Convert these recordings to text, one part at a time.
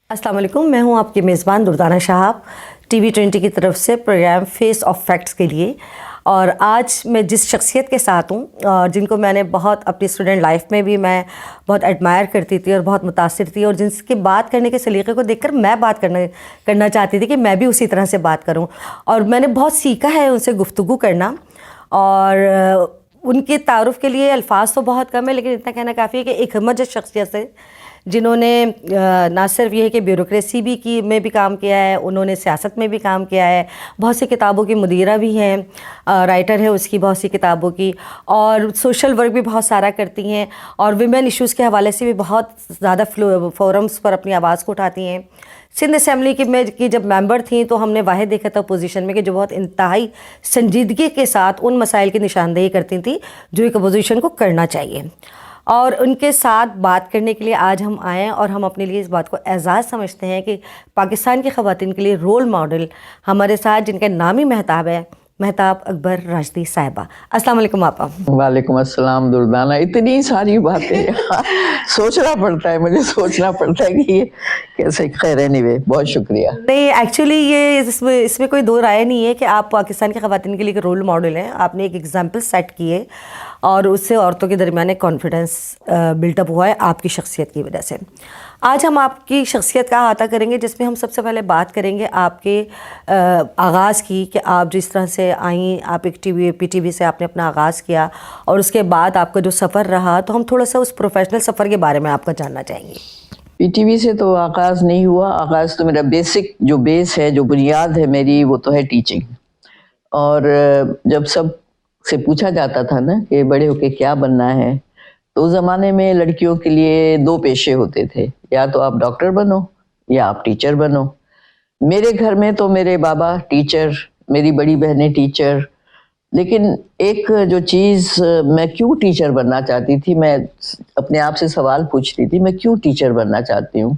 अस्सलाम वालेकुम, मैं हूं आपकी मेज़बान दुर्दाना शहाब TV20 की तरफ से प्रोग्राम फेस ऑफ फैक्ट्स के लिए। और आज मैं जिस शख्सियत के साथ हूं और जिनको मैंने बहुत अपनी स्टूडेंट लाइफ में भी मैं बहुत एडमायर करती थी और बहुत मुतासिर थी, और जिनके बात करने के सलीक़े को देखकर मैं बात करना चाहती थी कि मैं भी उसी तरह से बात करूं। और मैंने बहुत सीखा है उनसे गुफ्तगू करना, और उनके तारुफ़ के लिए अल्फाज तो बहुत कम है, लेकिन इतना कहना काफ़ी है कि एक हमज शख्सियत से जिन्होंने ना सिर्फ ये है कि ब्यूरोक्रेसी भी की में भी काम किया है, उन्होंने सियासत में भी काम किया है, बहुत सी किताबों की मुदीरा भी हैं, राइटर है उसकी बहुत सी किताबों की, और सोशल वर्क भी बहुत सारा करती हैं, और विमेन इश्यूज़ के हवाले से भी बहुत ज़्यादा फोरम्स पर अपनी आवाज़ को उठाती हैं। सिंध असम्बली की जब मेंबर थी तो हमने वाहिद देखा था अपोजिशन में कि जो बहुत इंतहाई संजीदगी के साथ उन मसाइल की निशानदेही करती थी जो एक अपोजिशन को करना चाहिए। और उनके साथ बात करने के लिए आज हम आए हैं, और हम अपने लिए इस बात को एजाज़ समझते हैं कि पाकिस्तान की ख़वातीन के लिए रोल मॉडल हमारे साथ जिनका नामी महताब है, महताब अकबर राशिदी साहिबा। अस्सलाम वालेकुम आपा। वालेकुम अस्सलाम दुर्दाना। इतनी सारी बातें सोचना पड़ता है, मुझे सोचना पड़ता है कि ये कैसे। खैर एनीवे, बहुत शुक्रिया। नहीं, एक्चुअली ये इसमें कोई दो राय नहीं है कि आप पाकिस्तान की ख़वातीन के लिए एक रोल मॉडल हैं। आपने एक एग्जाम्पल सेट किए और उससे औरतों के दरमियान एक कॉन्फिडेंस बिल्टअप हुआ है आपकी शख्सियत की वजह से। आज हम आपकी शख्सियत का अहाता करेंगे, जिसमें हम सबसे पहले बात करेंगे आपके आगाज़ की, कि आप जिस तरह से आई, आप एक PTV से आपने अपना आगाज़ किया, और उसके बाद आपका जो सफ़र रहा, तो हम थोड़ा सा उस प्रोफेशनल सफ़र के बारे में आपका जानना चाहेंगे। PTV से तो आगाज़ नहीं हुआ। आगाज़ तो मेरा बेसिक जो बेस है, जो बुनियाद है मेरी, वो तो है टीचिंग। और जब सब से पूछा जाता था ना कि बड़े होके क्या बनना है, तो उस ज़माने में लड़कियों के लिए दो पेशे होते थे, या तो आप डॉक्टर बनो या आप टीचर बनो। मेरे घर में तो मेरे बाबा टीचर, मेरी बड़ी बहनें टीचर, लेकिन एक जो चीज़ मैं क्यों टीचर बनना चाहती थी, मैं अपने आप से सवाल पूछती थी, मैं क्यों टीचर बनना चाहती हूँ।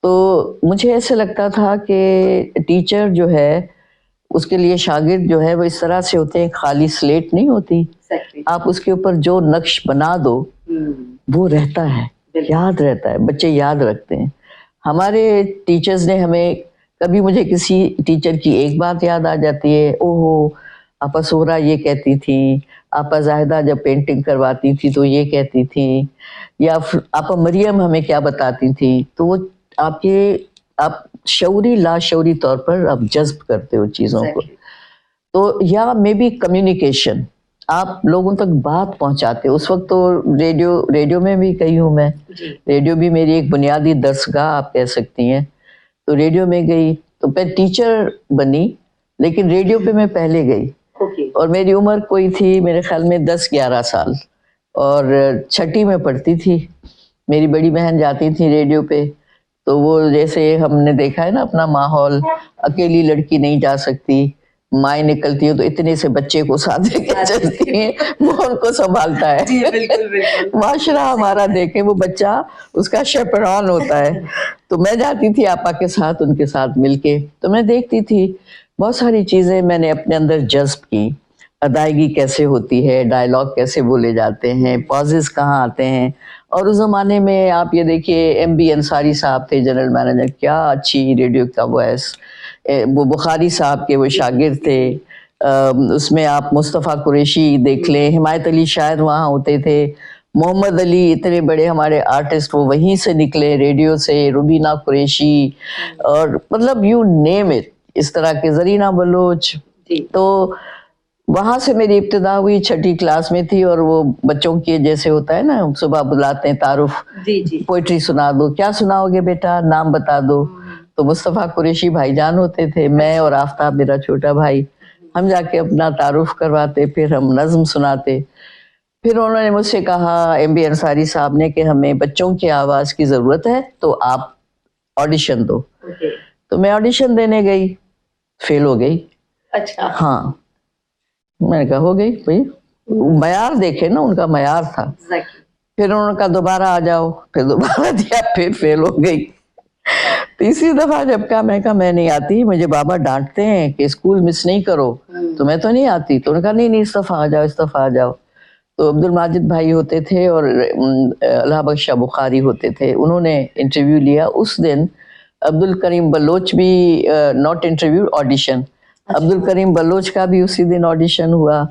तो मुझे ऐसे लगता था कि टीचर जो है, उसके लिए शागिर्द जो है वो इस तरह से होते हैं, खाली स्लेट नहीं होती। आप उसके ऊपर जो नक्श बना दो वो रहता है, याद रहता है, बच्चे याद रखते हैं। हमारे टीचर्स ने हमें, कभी मुझे किसी टीचर की एक बात याद आ जाती है, ओहो आपा सोहरा ये कहती थी, आपा जाहिदा जब पेंटिंग करवाती थी तो ये कहती थी, या आपा मरियम हमें क्या बताती थी। तो वो आप शऊरी लाशऊरी तौर पर आप जज्ब करते हो चीज़ों को। तो या मे बी कम्युनिकेशन, आप लोगों तक बात पहुंचाते हो। उस वक्त तो रेडियो में भी गई हूँ मैं, रेडियो भी मेरी एक बुनियादी दरसगाह आप कह सकती हैं। तो रेडियो में गई, तो मैं टीचर बनी, लेकिन रेडियो पे मैं पहले गई। और मेरी उम्र कोई थी मेरे ख्याल में 10-11 साल, और छठी में पढ़ती थी। मेरी बड़ी बहन जाती थी रेडियो पे, तो वो जैसे हमने देखा है ना अपना माहौल, अकेली लड़की नहीं जा सकती, माएँ निकलती हो तो इतने से बच्चे को साथ लेके चलती हैं, वो उनको संभालता है। जी, बिल्कुल। माशरा हमारा देखें, वो बच्चा उसका शेपरॉन होता है। तो मैं जाती थी आपा के साथ, उनके साथ मिलके, तो मैं देखती थी बहुत सारी चीज़ें मैंने अपने अंदर जज्ब की। अदायगी कैसे होती है, डायलॉग कैसे बोले जाते हैं, पॉजेस कहाँ आते हैं। और उस ज़माने में आप ये देखिए, MB अंसारी साहब थे जनरल मैनेजर, क्या अच्छी रेडियो का वॉइस। वो बुखारी साहब के वो शागिर्द थे। उसमें आप मुस्तफ़ा कुरैशी देख लें, हिमायत अली शायद वहाँ होते थे, मोहम्मद अली, इतने बड़े हमारे आर्टिस्ट वो वहीं से निकले, रेडियो से, रुबीना कुरैशी, और मतलब यू नेम इट, इस तरह के, जरीना बलोच। तो वहाँ से मेरी इब्तिदा हुई, छठी क्लास में थी। और वो बच्चों के जैसे होता है ना, सुबह बुलाते हैं तारुफ, पोइट्री सुना दो, क्या सुनाओगे बेटा, नाम बता दो। तो मुस्तफ़ा कुरैशी भाईजान होते थे, मैं और आफ्ताब मेरा छोटा भाई, हम जाके अपना तारुफ करवाते, फिर हम नज़्म सुनाते। फिर उन्होंने मुझसे कहा, MB अंसारी साहब ने, कि हमें बच्चों की आवाज़ की ज़रूरत है, तो आप ऑडिशन दो। तो मैं ऑडिशन देने गई, फेल हो गई। अच्छा। हाँ, मैंने कहा हो गई भाई, मयार देखे ना, उनका मयार था। फिर उन्होंने कहा दोबारा आ जाओ, फिर दोबारा दिया, फिर फेल हो गई। तीसरी दफा जब कहा, मैं कहा मैं नहीं आती, मुझे बाबा डांटते हैं कि स्कूल मिस नहीं करो, तो मैं तो नहीं आती। तो उन्होंने कहा नहीं, इस दफा आ जाओ, इस दफा आ जाओ। तो अब्दुल माजिद भाई होते थे और अल्लाह बख्शा बुखारी होते थे, उन्होंने इंटरव्यू लिया। उस दिन अब्दुल करीम बलोच भी not interview, audition. Abdul Karim Baloch का भी उसी दिन ऑडिशन हुआ,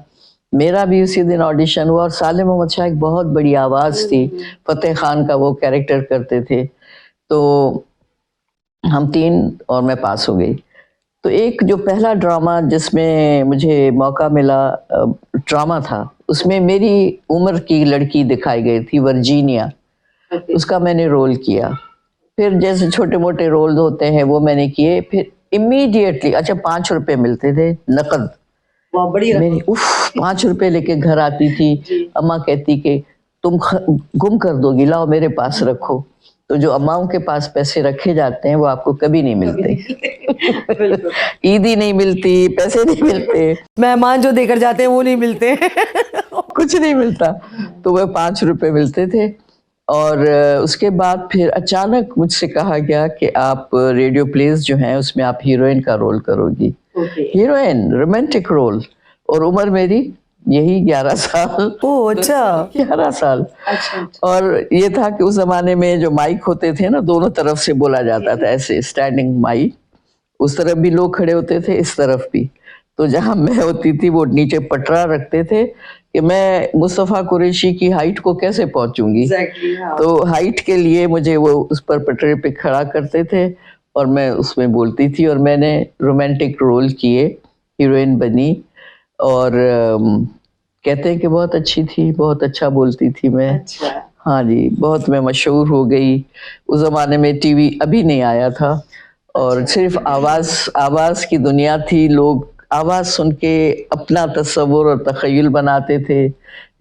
मेरा भी उसी दिन ऑडिशन हुआ। और साले मोहम्मद शाह एक बहुत बड़ी आवाज़ थी, फतेह खान का वो कैरेक्टर करते थे। तो हम 3 और मैं पास हो गई। तो एक जो पहला ड्रामा जिसमें मुझे मौका मिला, ड्रामा था, उसमें मेरी उम्र की लड़की दिखाई गई थी, वर्जीनिया। उसका मैंने रोल किया। फिर जैसे छोटे मोटे रोल होते हैं वो मैंने किए। फिर इमीडिएटली, अच्छा 5 रुपए मिलते थे नकद। मेरी 5 रुपए लेके घर आती थी। अम्मा कहती कि तुम गुम कर दोगी, लाओ मेरे पास रखो। तो जो अम्माओं के पास पैसे रखे जाते हैं वो आपको कभी नहीं मिलते। ईद ही नहीं मिलती, पैसे नहीं मिलते, मेहमान जो देकर जाते हैं वो नहीं मिलते। कुछ नहीं मिलता। तो वह 5 रुपए मिलते थे। और उसके बाद फिर अचानक मुझसे कहा गया कि आप रेडियो प्लेस जो हैं उसमें आप हीरोइन का रोल करोगी। Heroine, romantic role. और उम्र मेरी यही 11 साल। ओह अच्छा। 11 साल। और ये था कि उस जमाने में जो माइक होते थे ना, दोनों तरफ से बोला जाता था, ऐसे स्टैंडिंग माइक। उस तरफ भी लोग खड़े होते थे, इस तरफ भी। तो जहां मैं होती थी वो नीचे पटरा रखते थे कि मैं मुस्तफ़ा कुरैशी की हाइट को कैसे पहुंचूंगी। तो हाइट के लिए मुझे वो उस पर पटरे पे खड़ा करते थे और मैं उसमें बोलती थी। और मैंने रोमांटिक रोल किए, हीरोइन बनी। और कहते हैं कि बहुत अच्छी थी, बहुत अच्छा बोलती थी मैं। अच्छा। हाँ जी, बहुत मैं मशहूर हो गई। उस जमाने में टीवी अभी नहीं आया था और सिर्फ आवाज़ की दुनिया थी। लोग आवाज़ सुन के अपना तस्वुर और तख़य्युल बनाते थे,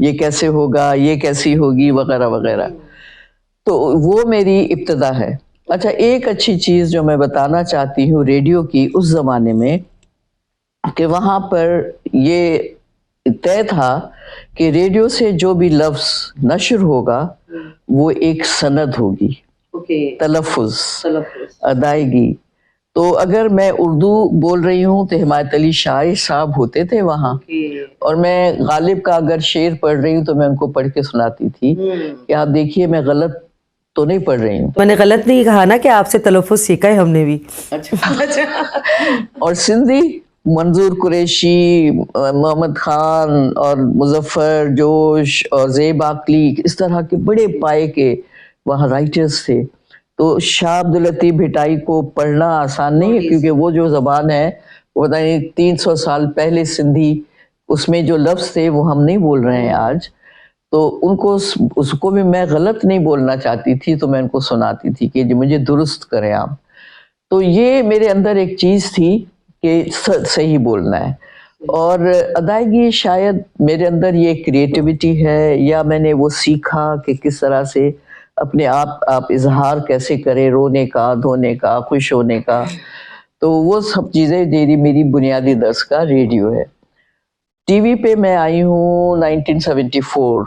ये कैसे होगा, ये कैसी होगी, वगैरह वगैरह। तो वो मेरी इब्तिदा है। अच्छा, एक अच्छी चीज़ जो मैं बताना चाहती हूँ रेडियो की उस ज़माने में, कि वहाँ पर ये तय था कि रेडियो से जो भी लफ्ज़ नशर होगा वो एक सनद होगी, तलफ़ुज़, अदायगी। तो अगर मैं उर्दू बोल रही हूँ तो हिमायत अली शाह साहब होते थे वहाँ। और मैं गालिब का अगर शेर पढ़ रही हूँ तो मैं उनको पढ़ के सुनाती थी कि आप देखिए मैं गलत तो नहीं पढ़ रही हूँ। मैंने गलत नहीं कहा ना कि आपसे तलफ़ुज़ सीखा है हमने भी। अच्छा। और सिंधी मंजूर कुरैशी, मोहम्मद खान और मुजफ्फर जोश और ज़ेब आकली, इस तरह के बड़े पाए के वहाँ राइटर्स थे। तो शाह अब्दुल लतीफ़ भिटाई को पढ़ना आसान नहीं है, क्योंकि वो जो ज़बान है वो पता नहीं 300 साल पहले सिंधी, उसमें जो लफ्ज़ थे वो हम नहीं बोल रहे हैं आज। तो उनको उसको भी मैं गलत नहीं बोलना चाहती थी, तो मैं उनको सुनाती थी कि मुझे दुरुस्त करें आप। तो ये मेरे अंदर एक चीज़ थी कि सही बोलना है। और अदायगी शायद मेरे अंदर ये क्रिएटिविटी है, या मैंने वो सीखा कि किस तरह से अपने आप इजहार कैसे करें, रोने का, धोने का, खुश होने का। तो वो सब चीज़ें मेरी बुनियादी दर्स का रेडियो है। टीवी पे मैं आई हूँ 1974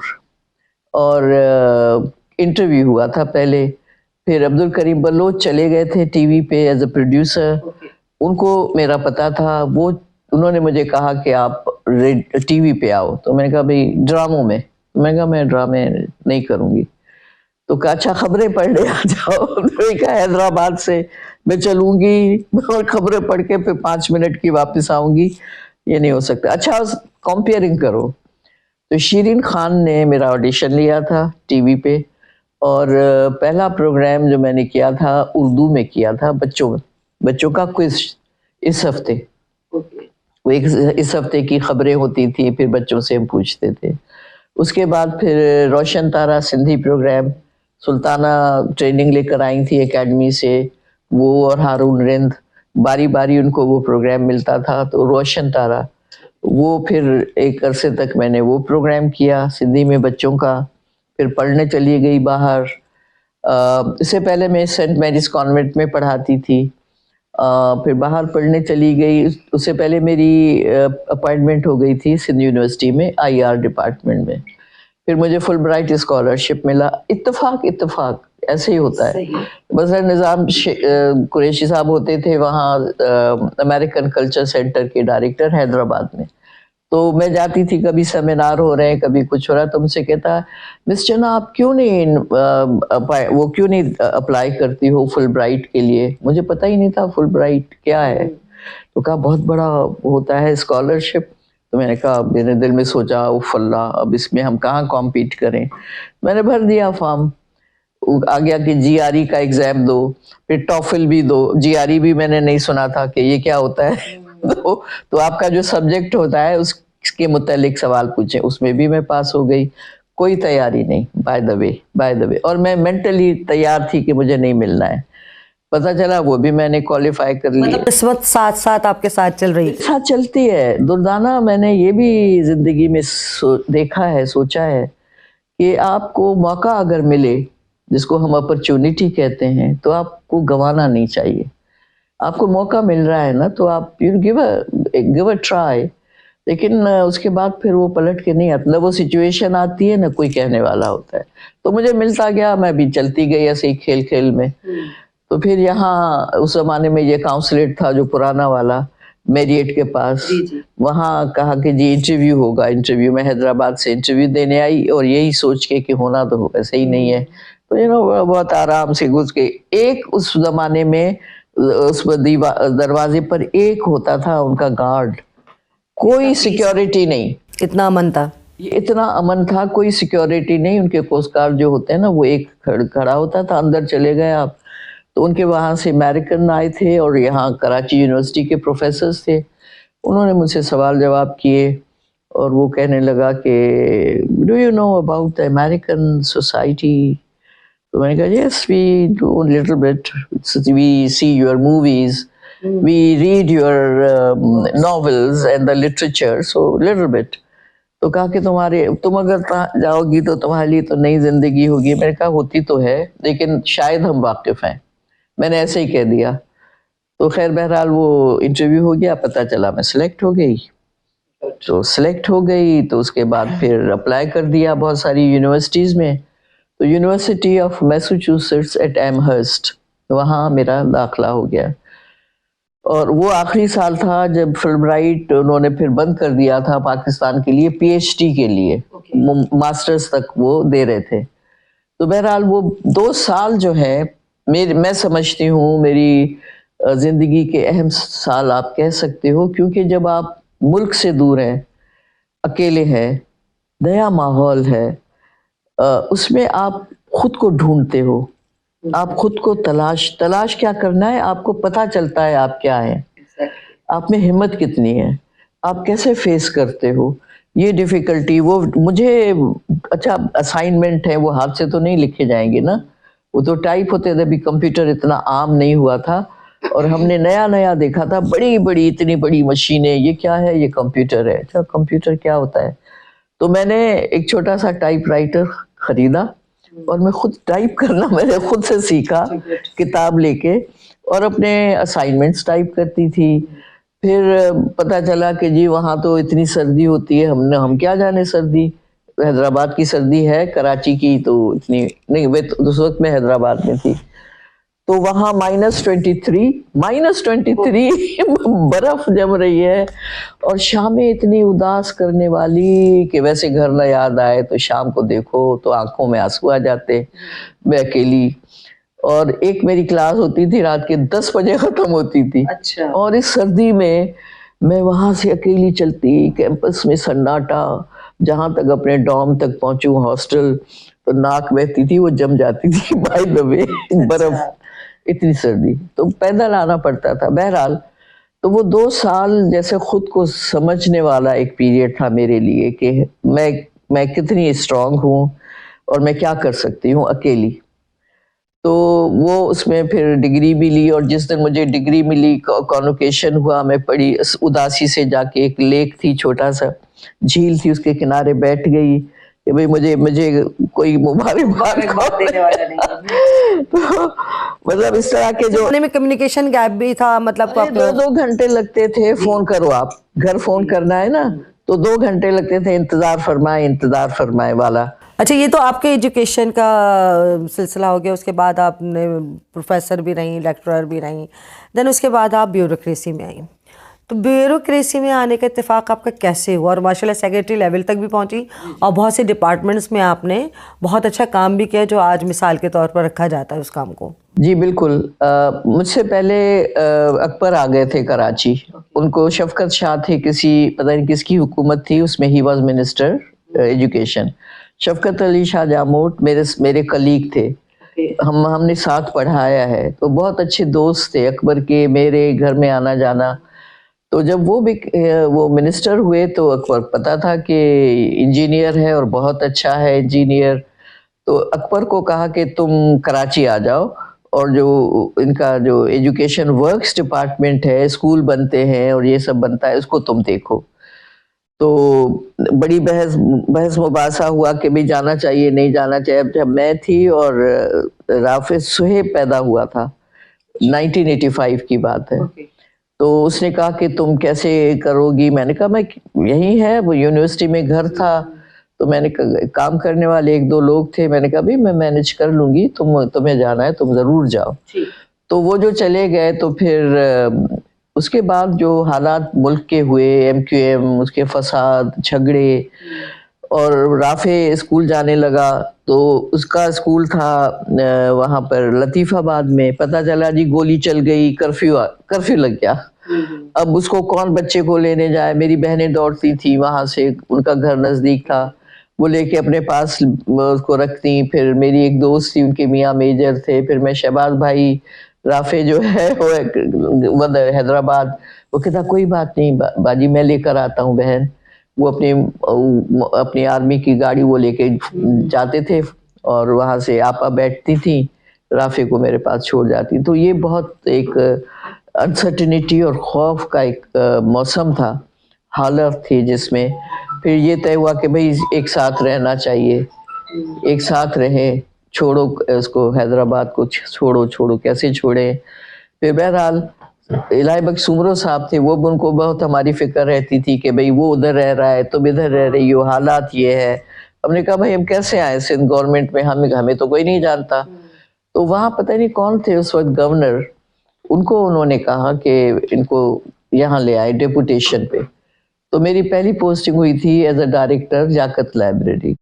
और इंटरव्यू हुआ था पहले। फिर अब्दुल करीम बलोच चले गए थे टीवी पे एज अ प्रोड्यूसर। उनको मेरा पता था, वो उन्होंने मुझे कहा कि आप टीवी पे आओ। तो मैंने कहा भाई ड्रामों में, मैंने कहा मैं ड्रामे नहीं करूँगी। तो कहा अच्छा खबरें पढ़ने आ जाओ। तो कहा हैदराबाद से मैं चलूँगी और खबरें पढ़ के फिर 5 मिनट की वापस आऊँगी, ये नहीं हो सकता। अच्छा कंपेयरिंग करो। तो शिरीन खान ने मेरा ऑडिशन लिया था टीवी पे, और पहला प्रोग्राम जो मैंने किया था उर्दू में किया था, बच्चों का क्विज। इस हफ्ते वो इस हफ्ते की खबरें होती थी, फिर बच्चों से हम पूछते थे। उसके बाद फिर रोशन तारा सिंधी प्रोग्राम, सुल्ताना ट्रेनिंग लेकर आई थी एकेडमी से, वो और हारून रिंद, बारी बारी उनको वो प्रोग्राम मिलता था। तो रोशन तारा, वो फिर एक अरसे तक मैंने वो प्रोग्राम किया सिंधी में बच्चों का। फिर पढ़ने चली गई बाहर। इससे पहले मैं सेंट मैरीज कॉन्वेंट में पढ़ाती थी। फिर बाहर पढ़ने चली गई। उससे पहले मेरी अपॉइंटमेंट हो गई थी सिंध यूनिवर्सिटी में आईआर डिपार्टमेंट में। फिर मुझे फुल ब्राइट स्कॉलरशिप मिला। इत्तेफाक ऐसे ही होता है। बस निज़ाम कुरैशी साहब होते थे वहाँ अमेरिकन कल्चर सेंटर के डायरेक्टर हैदराबाद में। تو میں جاتی تھی, کبھی سیمینار ہو رہے ہیں, کبھی کچھ ہو رہا ہے, تو مجھ سے کہتا مس چنا آپ کیوں نہیں اپلائی کرتی ہو فل برائٹ کے لیے. مجھے پتہ ہی نہیں تھا فل برائٹ کیا ہے. تو کہا بہت بڑا ہوتا ہے اسکالرشپ. تو میں نے کہا, میرے دل میں سوچا اوف اللہ, اب اس میں ہم کہاں کمپیٹ کریں. میں نے بھر دیا فارم, آ گیا کہ جی آر ای کا ایگزام دو, پھر ٹافل بھی دو. جی آر ای بھی میں نے نہیں سنا تھا کہ یہ کیا ہوتا ہے. تو آپ کا جو سبجیکٹ ہوتا ہے اس کے متعلق سوال پوچھیں, اس میں بھی میں پاس ہو گئی. کوئی تیاری نہیں, بائی دا وے. اور میں مینٹلی تیار تھی کہ مجھے نہیں ملنا ہے. پتہ چلا وہ بھی میں نے کوالیفائی کر لی. مطلب قسمت ساتھ ساتھ آپ کے ساتھ چل رہی ہے. ساتھ چلتی ہے. دردانہ میں نے یہ بھی زندگی میں دیکھا ہے, سوچا ہے کہ آپ کو موقع اگر ملے, جس کو ہم اپرچونٹی کہتے ہیں, تو آپ کو گنوانا نہیں چاہیے. آپ کو موقع مل رہا ہے نا, تو آپ گیو اے ٹرائی. لیکن اس کے بعد پھر وہ پلٹ کے نہیں آتا, نہ وہ سچویشن آتی ہے نہ کوئی کہنے والا ہوتا ہے. تو مجھے ملتا گیا, میں بھی چلتی گئی ایسے ہی کھیل کھیل میں. تو پھر یہاں اس زمانے میں یہ کاؤنسلیٹ تھا جو پرانا والا میریٹ کے پاس, وہاں کہا کہ جی انٹرویو ہوگا. انٹرویو میں حیدرآباد سے انٹرویو دینے آئی, اور یہی سوچ کے کہ ہونا تو ویسے ہی نہیں ہے. تو بہت آرام سے گھس کے, ایک اس زمانے میں اس دروازے پر ایک ہوتا تھا ان کا گارڈ, کوئی سیکیورٹی نہیں. اتنا امن تھا, یہ اتنا امن تھا, کوئی سیکیورٹی نہیں. ان کے کوسٹ گارڈ جو ہوتے ہیں نا, وہ ایک کھڑا ہوتا تھا. اندر چلے گئے آپ تو ان کے وہاں سے امریکن آئے تھے, اور یہاں کراچی یونیورسٹی کے پروفیسرز تھے. انہوں نے مجھ سے سوال جواب کیے, اور وہ کہنے لگا کہ do you know about the American society. تو میں نے کہا yes we do little bit, we see your movies, we read your novels and the literature, so little bit. تو کہا کہ تم اگر جاؤ گی تو تمہارے لیے تو نئی زندگی ہوگی. میں نے کہا ہوتی تو ہے, لیکن شاید ہم واقف ہیں. میں نے ایسے ہی کہہ دیا. تو خیر بہرحال وہ انٹرویو ہو گیا, پتہ چلا میں سلیکٹ ہو گئی. تو سلیکٹ ہو گئی تو اس کے بعد پھر اپلائی کر دیا بہت ساری یونیورسٹیز میں. تو یونیورسٹی آف میساچوسیٹس ایٹ ایمہرسٹ, وہاں میرا داخلہ ہو گیا. اور وہ آخری سال تھا جب فلبرائٹ انہوں نے پھر بند کر دیا تھا پاکستان کے لیے, پی ایچ ڈی کے لیے, ماسٹرز تک وہ دے رہے تھے. تو بہرحال وہ 2 سال جو ہے میں سمجھتی ہوں میری زندگی کے اہم سال آپ کہہ سکتے ہو, کیونکہ جب آپ ملک سے دور ہیں, اکیلے ہیں, نیا ماحول ہے, اس میں آپ خود کو ڈھونڈتے ہو. آپ خود کو تلاش کیا کرنا ہے, آپ کو پتہ چلتا ہے آپ کیا ہیں, آپ میں ہمت کتنی ہے, آپ کیسے فیس کرتے ہو یہ ڈیفیکلٹی. وہ مجھے اچھا اسائنمنٹ ہے, وہ ہاتھ سے تو نہیں لکھے جائیں گے نا, وہ تو ٹائپ ہوتے تھے. ابھی کمپیوٹر اتنا عام نہیں ہوا تھا, اور ہم نے نیا دیکھا تھا, بڑی اتنی بڑی مشینیں, یہ کیا ہے, یہ کمپیوٹر ہے. اچھا کمپیوٹر کیا ہوتا ہے. تو میں نے ایک چھوٹا سا ٹائپ رائٹر خریدا, اور میں خود ٹائپ کرنا میں نے خود سے سیکھا کتاب لے کے, اور اپنے اسائنمنٹس ٹائپ کرتی تھی. پھر پتہ چلا کہ جی وہاں تو اتنی سردی ہوتی ہے, ہم کیا جانے سردی, حیدرآباد کی سردی ہے, کراچی کی تو اتنی نہیں. اس وقت میں حیدرآباد میں تھی, تو وہاں -23 برف جم رہی ہے, اور شامیں اتنی اداس کرنے والی کہ ویسے گھر نہ یاد آئے تو شام کو دیکھو تو آنکھوں میں آنسو آ جاتے. میں اکیلی, اور ایک میری کلاس ہوتی تھی رات کے 10 بجے ختم ہوتی تھی. اور اس سردی میں وہاں سے اکیلی چلتی, کیمپس میں سناٹا, جہاں تک اپنے ڈوم تک پہنچوں ہاسٹل, تو ناک بہتی تھی, وہ جم جاتی تھی بائی دا وے, برف, اتنی سردی, تو پیدل آنا پڑتا تھا. بہرحال تو وہ 2 سال جیسے خود کو سمجھنے والا ایک پیریڈ تھا میرے لیے, کہ میں کتنی اسٹرانگ ہوں اور میں کیا کر سکتی ہوں اکیلی. تو وہ اس میں پھر ڈگری بھی لی, اور جس دن مجھے ڈگری ملی, کانوکیشن ہوا, میں پڑھی اداسی سے جا کے. ایک لیک تھی, چھوٹا سا جھیل تھی, اس کے کنارے بیٹھ گئی کہ بھئی مجھے کوئی مبارکباد دینے والا نہیں. تو مطلب اس طرح کے جو میں کمیونیکیشن گیپ بھی تھا, مطلب 2 گھنٹے لگتے تھے. فون کرو, آپ گھر فون کرنا ہے نا, تو 2 گھنٹے لگتے تھے, انتظار فرمائے والا. اچھا, یہ تو آپ کے ایجوکیشن کا سلسلہ ہو گیا. اس کے بعد آپ نے پروفیسر بھی رہیں, لیکچرر بھی رہیں, دین اس کے بعد آپ بیوروکریسی میں آئیں. تو بیوروکریسی میں آنے کا اتفاق آپ کا کیسے ہوا، اور ماشاء اللہ سیکریٹری لیول تک بھی پہنچی اور بہت سے ڈپارٹمنٹس میں آپ نے بہت اچھا کام بھی کیا جو آج مثال کے طور پر رکھا جاتا ہے اس کام کو؟ جی بالکل، مجھ سے پہلے اکبر آ گئے تھے کراچی، ان کو شفقت شاہ تھے، کسی پتہ نہیں کس کی حکومت تھی، اس میں ہی واز منسٹر ایجوکیشن. شفقت علی شاہ جاموٹ میرے کلیگ تھے، ہم نے ساتھ پڑھایا ہے، تو بہت اچھے دوست تھے اکبر کے، میرے گھر میں آنا جانا. تو جب وہ منسٹر ہوئے تو اکبر پتا تھا کہ انجینئر ہے اور بہت اچھا ہے انجینئر، تو اکبر کو کہا کہ تم کراچی آ جاؤ اور جو ان کا جو ایجوکیشن ورکس ڈپارٹمنٹ ہے، اسکول بنتے ہیں اور یہ سب بنتا ہے، اس کو تم دیکھو. تو بڑی بحث مباحثہ ہوا کہ بھی جانا چاہیے نہیں جانا چاہیے. اب جب میں تھی اور رافع صہیب پیدا ہوا تھا، 1985 کی بات ہے، تو اس نے کہا کہ تم کیسے کرو گی؟ میں نے کہا میں یہی ہے، وہ یونیورسٹی میں گھر تھا، تو میں نے کام کرنے والے ایک دو لوگ تھے، میں نے کہا بھی میں مینج کر لوں گی، تمہیں جانا ہے تم ضرور جاؤ. تو وہ جو چلے گئے، تو پھر اس کے بعد جو حالات ملک کے ہوئے، ایم کیو ایم، اس کے فساد، جھگڑے، اور رافع اسکول جانے لگا. تو اس کا اسکول تھا وہاں پر لطیف آباد میں، پتہ چلا جی گولی چل گئی، کرفیو لگ گیا. اب اس کو کون بچے کو لینے جائے؟ میری بہنیں دوڑتی تھی وہاں سے، ان کا گھر نزدیک تھا، وہ لے کے اپنے پاس اس کو رکھتی. پھر میری ایک دوست تھی، ان کے میاں میجر تھے. پھر میں شہباز بھائی، رافع جو ہے وہ حیدرآباد، وہ کہتا کوئی بات نہیں باجی میں لے کر آتا ہوں بہن. وہ اپنی آرمی کی گاڑی وہ لے کے جاتے تھے، اور وہاں سے آپا بیٹھتی تھی، رافع کو میرے پاس چھوڑ جاتی. تو یہ بہت ایک انسرٹنیٹی اور خوف کا ایک موسم تھا، حالت تھی جس میں پھر یہ طے ہوا کہ بھئی ایک ساتھ رہنا چاہیے، ایک ساتھ رہیں، چھوڑو اس کو، حیدرآباد کو چھوڑو، کیسے چھوڑیں. پھر بہرحال الہی بخش سمرو صاحب تھے، وہ ان کو بہت ہماری فکر رہتی تھی کہ بھئی وہ ادھر رہ رہا ہے تم ادھر رہ رہی ہو، حالات یہ ہے. ہم نے کہا بھئی ہم کیسے آئے سندھ گورنمنٹ میں، ہمیں تو کوئی نہیں جانتا. تو وہاں پتہ نہیں کون تھے اس وقت گورنر، ان کو انہوں نے کہا کہ ان کو یہاں لے آئے ڈیپوٹیشن پہ. تو میری پہلی پوسٹنگ ہوئی تھی ایز اے ڈائریکٹر جاکت لائبریری.